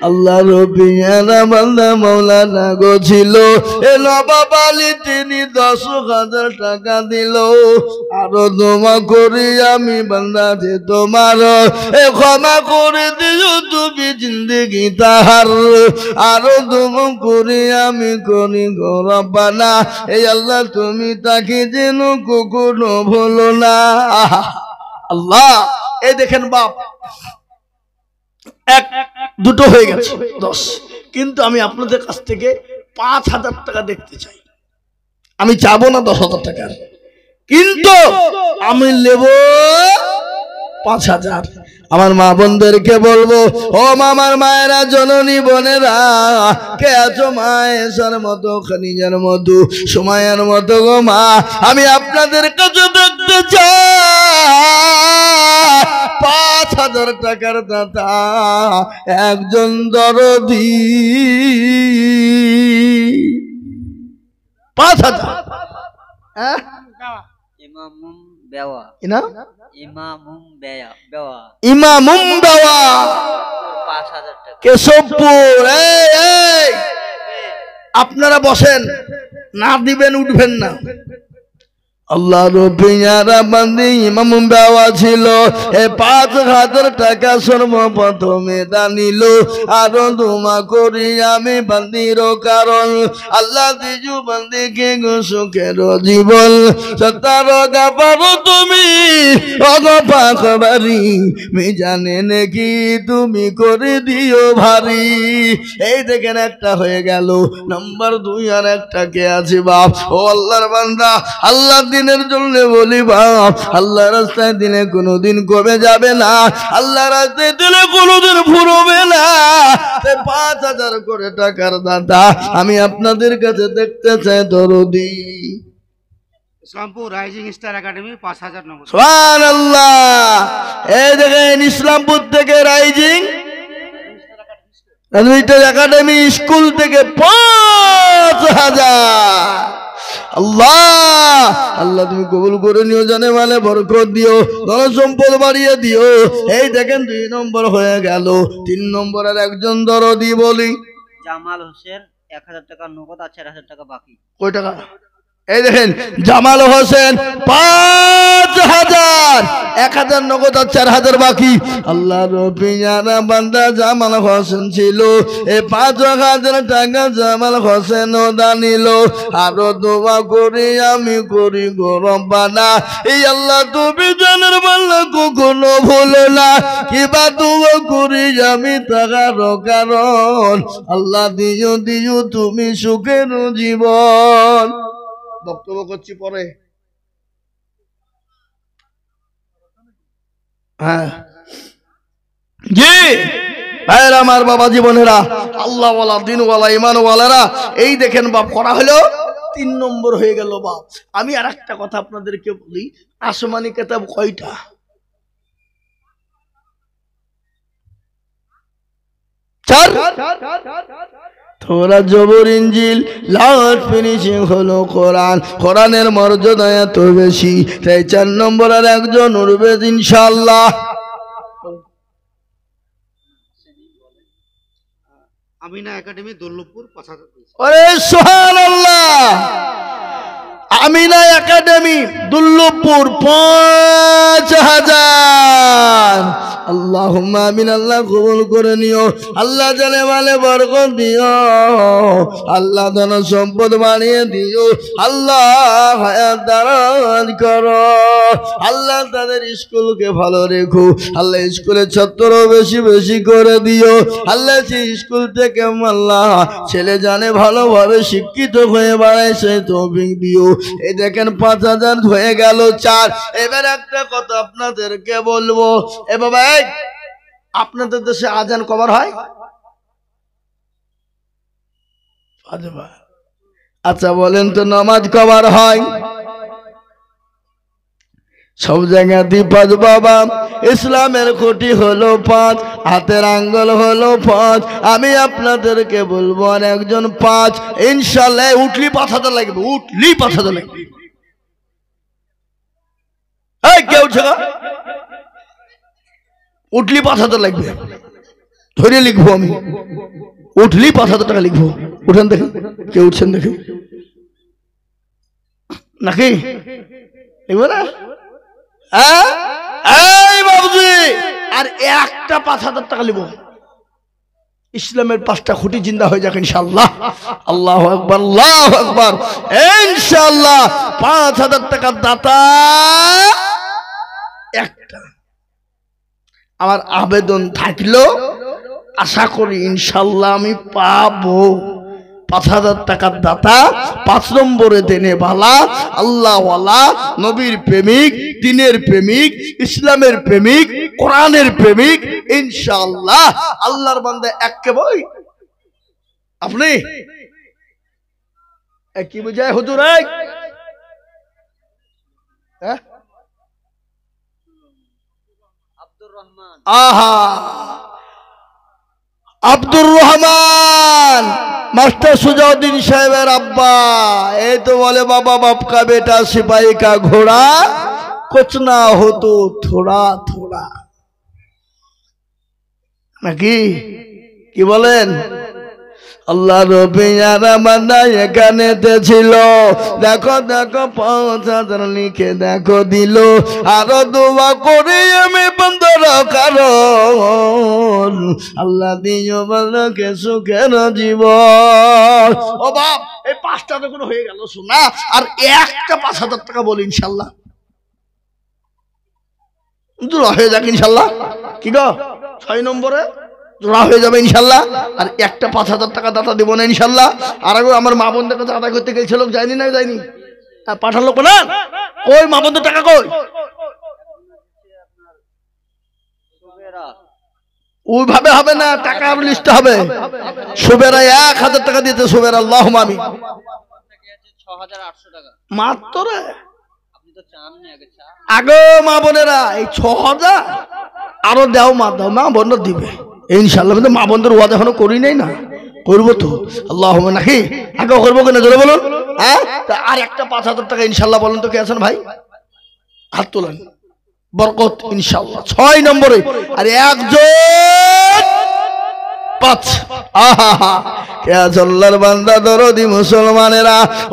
আল্লাহ রবিয়ানা বান্দা মাওলানা গো ছিল এ নবাব আলী তিনি 10,000 টাকা দিল আরো দোয়া করি আমি বান্দা যে তোমার এ ক্ষমা করে দিও তুমি জিন্দেগি তাহার আরো দোয়া করি আমি করি গো রব্বানা এই আল্লাহ তুমি তাকে যেন কখনো ভুলো না। আল্লাহ এই দেখেন বাপ এক দুটো হয়ে গেছে 10 কিন্তু আমি আপনাদের কাছ থেকে 5,000 টাকা দেখতে চাই। আমি চাবো না 10,000 টাকা কিন্তু আমি নেব 5,000। আমার মা বোনদেরকে বলবো ও মামার মায়েরা জননী বোনেরা কে আছো মায়ের মতো খানিজার মতো সময়ের মতো গো মা আমি আপনাদের কাছে দেখতে চাই 5,000 টাকার দাতা একজন দরদি 5,000 ইমামুম বেওয়া না ইমামুম বেওয়া 5,000 টাকা কেশবপুর এই আপনারা বসেন না দিবেন উঠবেন না। আল্লাহ রবিয়ারা বান্দি ইমাম বাবা ছিল এ 5,000 টাকা সর্বপ্রথমে দানিল আরো দোয়া করি আমি বান্দির কারণ আল্লাহ দিজু বান্দিকে সুখের জীবন সত্তার গাপারো তুমি অগপাখবারি মিজানে নাকি তুমি করে দিও ভারী। এই দেখেন একটা হয়ে গেল নাম্বার 2 আর একটা কে আছে বাপ ও আল্লাহর বান্দা আল্লাহ দিনের জন্য বলি বাপ আল্লাহ রাস্তায় দিলে কোনোদিন কমে যাবে না আল্লাহ রাস্তায় দিলে কোনোদিন ফুরবে না 5,000 করে টাকার দাতা আমি আপনাদের কাছে দেখতে চাই দরদি ইসলামপুর রাইজিং স্টার একাডেমি 5,000 নগদ সুবহানাল্লাহ। এই দেখেন ইসলামপুর থেকে রাইজিং একাডেমি স্কুল থেকে 5,000 আল্লাহ আল্লাহ তুমি কবুল করে নিও জানে মানে বরকত দিও ধন সম্পদ বাড়িয়ে দিও। এই দেখেন 2 নম্বর হয়ে গেল 3 নম্বরের একজন দরদি বলি জামাল হোসেন 1,000 টাকা নগদ আর 4,000 টাকা বাকি। কয় টাকা? এই দেখেন জামাল হোসেন 5,000 1,000 নগদ আর 4,000 বাকি। আল্লাহ রবিয়ানা বান্দা জামাল হোসেন ছিল এই 5,000 টাকা জামাল হোসেন দানিল আরো দোয়া করি আমি করি গো রব্বানা এই আল্লাহ তুমি জানের বান্দা কখনো ভুলো না কিবা দোয়া করি আমি তাহার কারণ আল্লাহ দিও দিও তুমি সুখের জীবন। বক্তব্য করছি পরে হ্যাঁ জি ভাইরা আমার বাবা জীবনেরা আল্লাহওয়ালা দিনওয়ালা ইমানওয়ালারা এই দেখেন বাপ করা হলো 3 নম্বর হয়ে গেল বাপ। আমি আর একটা কথা আপনাদেরকে বলি আসমানি কিতাব কয়টা? 4 তোরা জবর ইনজিল লাস্ট ফিনিশিং হলো কোরআন কোরআনের মর্যাদা এত বেশি তাই 4 নম্বর আর একজন উঠবে ইনশাআল্লাহ। আমিনা একাডেমি দুর্লভপুর 5,000। ওরে সুবহানাল্লাহ আমিনা একাডেমি দুর্লভপুর 5,000 আল্লাহুম্মা আমিন। আল্লাহ কবুল করে নিও আল্লাহ জানে মানে বরকত দিও আল্লাহ ধন সম্পদ বাড়িয়ে দিও আল্লাহ হায়াত দারাজ করো আল্লাহ তাদের স্কুলকে ভালো রেখো আল্লাহ স্কুলের ছাত্র বেশি বেশি করে দিও আল্লাহ সেই স্কুল থেকে আল্লাহ ছেলে জানে ভালোভাবে শিক্ষিত হয়ে বাড়ায় সেই তৌফিক দিও। এই দেখেন 5,000 হয়ে গেল 4। এবার একটা কথা আপনাদেরকে বলবো এ বাবা আপনাদের দেশে আজান কবার হয়? আচ্ছা বলেন তো নামাজ কবার হয়? সব জায়গাতেই 5 বাবা। ইসলামের খুঁটি হলো 5 হাতের আঙ্গুল হলো 5। আমি আপনাদেরকে বলবো আর একজন 5 ইনশাআল্লাহ উঠলি 5,000 লাগবে উঠলি 5,000 লাগবে। এই কে উঠছে উঠলি 5,000 লাগবে ধরে লিখবো আমি, উঠলেই 5,000 টাকা লিখবো। উঠেন দেখে, কে উঠছেন দেখে নাকি লিখবো না? এই বাবুজি, আর একটা 5,000 টাকা লিখবো। ইসলামের 5টা খুঁটি জিন্দা হয়ে যাক ইনশাআল্লাহ। আল্লাহু আকবার, আল্লাহু আকবার। ইনশাআল্লাহ 5,000 টাকার দাতা একটা। আমার আবেদন থাকলো, আশা করি ইনশাআল্লাহ আমি পাবো। 5,000 টাকার দাতা 5 নম্বরে দেনে বালা, আল্লাহওয়ালা, নবীর প্রেমিক, দ্বীনের প্রেমিক, ইসলামের প্রেমিক, কোরআনের প্রেমিক ইনশাআল্লাহ। আল্লাহর বান্দা এককে বই আপনি কি বুঝায় হুজুর? আহা, আব্দুর রহমান মাস্টার সুজাউদ্দিন সাহেবের আব্বা। এই তো বলে বাবা বাপ কা বেটা সিপাही का घोड़ा कुछ ना हो तो थोड़ा थोड़ा, নাকি কি বলেন? আল্লাহ রবিয়ারা মানা এখানেতে ছিল, দেখো দেখো 5,000 লিখে দেখো দিল। আরো দোয়া করে আমি বন্ধর কারণ আল্লাহ দিও বলকে সুখের জীবন। ও বাপ, এই 5টা তো হয়ে গেল শোনা, আর একটা 5,000 টাকা বলি ইনশাল্লাহ জোড়া হয়ে যাক ইনশাল্লাহ। কি গো 6 নম্বরে জোড়া হয়ে যাবে ইনশাল্লাহ। আর একটা 5,000 টাকা দাতা দেবো না ইনশাল্লাহ। আর আগে আমার মা বোনদের কাছে আদায় করতে গেছিল, যায়নি না যায়নি? পাঠালো না, ওই মা বোনদের টাকা কই? ওইভাবে হবে না, টাকা লিস্ট হবে। সুবেরা 1,000 টাকা দিতে, সুবেরা আল্লাহ মামি 6,800 টাকা মাত্র। আপনি তো চান না আগে মা বোনেরা এই 6,000 আরো দাও, মা দাও, মা বোন দিবে ইনশাল্লাহ। মা বোনদের ওয়াদা এখনো করি নাই না, করবো তো আল্লাহ নাকি? আগে করবো কিনা জোরে বলুন। হ্যাঁ, আর একটা 5,000 টাকা ইনশাল্লাহ বলেন তো কে আছেন ভাই? হাত তোলেন, বরকত ইনশাল্লাহ 6 নম্বরে। আর একজন 5। আহা, কে আল্লাহর বান্দা দরদি মুসলমানেরা।